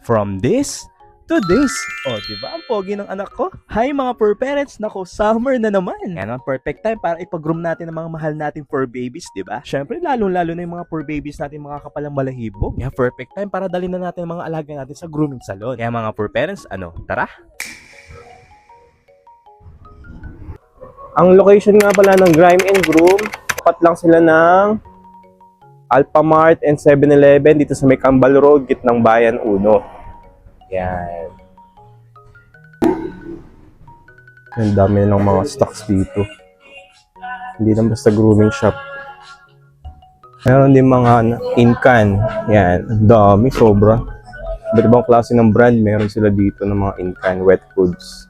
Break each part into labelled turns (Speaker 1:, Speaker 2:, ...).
Speaker 1: From this to this. O, diba? Ang pogi ng anak ko. Hi mga fur parents. Nako, summer na naman. Yan ang perfect time para ipag-groom natin ang mga mahal nating fur babies, diba? Syempre, lalo-lalo na yung mga fur babies natin, mga kapalang balahibo. Kaya perfect time para dalhin na natin ang mga alaga natin sa grooming salon. Kaya mga fur parents, tara?
Speaker 2: Ang location nga pala ng Grime and Groom, tapat lang sila ng Alphamart and 7-Eleven dito sa may Cambal Road, gitnang Bayan 1. Yan. Ang dami ng mga stocks dito. Hindi lang basta grooming shop. Meron din mga in-can. Yan. Ang dami, sobra. Iba't ibang klase ng brand, meron sila dito ng mga in-can wet foods.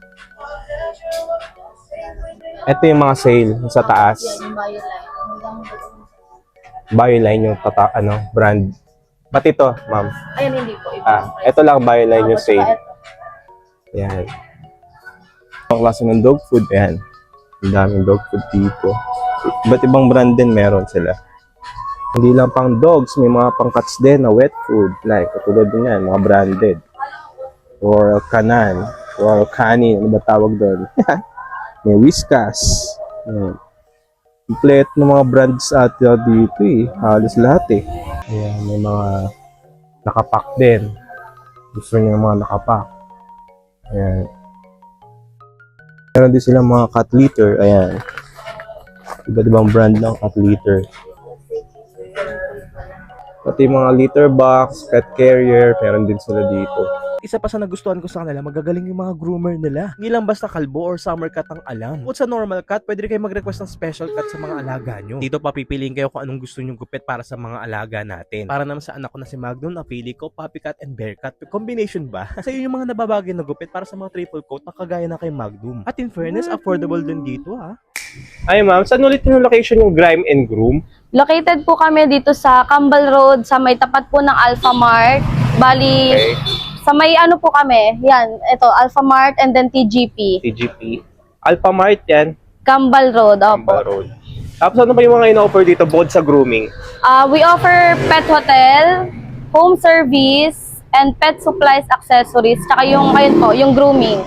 Speaker 2: Ito yung mga sale sa taas. Bioline yung brand. Ba't ito, ma'am?
Speaker 3: Ayun, hindi po. Iba.
Speaker 2: Ito lang Bioline yung sale. Yan. Ang klase ng dog food, yan. Ang daming dog food dito. Iba't ibang brand din meron sila. Hindi lang pang dogs, may mga pang cats din na wet food. Like, katulad din yan, mga branded. Or Canan. Or Canin, ano ba tawag doon? May Whiskas. Yan. Complete ng mga brands at dito eh. Halos lahat eh. Ayan, may mga nakapack din. Gusto niyo ng mga nakapack. Ayan. Meron din silang mga cat litter. Ayan. Iba't ibang brand ng cat litter. Pati mga litter box, pet carrier, meron din sila dito.
Speaker 1: Isa pa sa nagustuhan ko sa kanila, magagaling yung mga groomer nila. Hindi lang basta kalbo or summer cut ang alam. Kung sa normal cut, pwede rin kayo mag-request ng special cut sa mga alaga nyo. Dito papipiliin kayo kung anong gusto nyong gupit para sa mga alaga natin. Para naman sa anak ko na si Magnum, napili ko puppy cut and bear cut. Combination ba? Sa iyo yung mga nababagay na gupit para sa mga triple coat na kagaya na kay Magnum. At in fairness, affordable din dito ha.
Speaker 2: Ay ma'am, saan ulit yung location yung Grime and Groom?
Speaker 3: Located po kami dito sa Cambal Road, sa may tapat po ng Alphamart. Bali, sa may ano po kami, yan, ito, Alphamart and then TGP.
Speaker 2: TGP. Alphamart yan.
Speaker 3: Cambal Road, opo.
Speaker 2: Cambal Road. Tapos ano ba yung mga ino-offer dito bukod sa grooming?
Speaker 3: We offer pet hotel, home service, and pet supplies, accessories, tsaka yung, ayun po, yung grooming.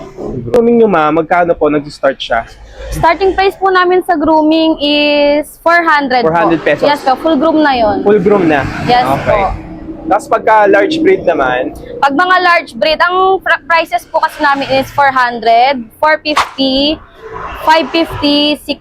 Speaker 2: Grooming nyo ma'am, magkano po nag-start siya?
Speaker 3: Starting price po namin sa grooming is 400
Speaker 2: 400 pesos.
Speaker 3: Yes po, full groom na yon.
Speaker 2: Full groom na?
Speaker 3: Yes
Speaker 2: okay.
Speaker 3: po.
Speaker 2: Tapos pagka large breed naman?
Speaker 3: Pag mga large breed, ang prices po kasi namin is 400, 450, 550,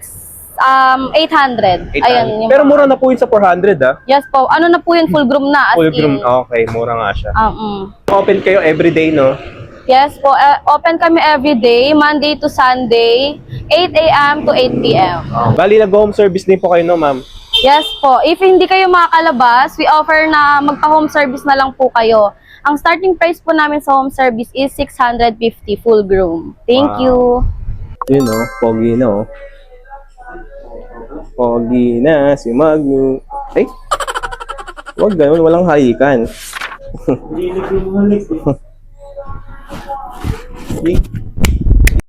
Speaker 3: 800. Ayan. Yung
Speaker 2: pero mura na po yun sa 400 ah.
Speaker 3: Yes po. Ano na po yun, full groom na. As
Speaker 2: Full groom,
Speaker 3: in.
Speaker 2: okay. Mura nga siya.
Speaker 3: Mm.
Speaker 2: Open kayo everyday, no?
Speaker 3: Yes po. Open kami everyday, Monday to Sunday, 8 a.m. to 8 p.m.
Speaker 2: Bali, nag-home service din po kayo, no, ma'am?
Speaker 3: Yes po. If hindi kayo makakalabas, we offer na magpa-home service na lang po kayo. Ang starting price po namin sa home service is 650 full groom. Thank you.
Speaker 2: Yun, no? Pogi na, oh. Pogi na si Magno. Ay! Huwag ganun, walang hayikan. Hindi,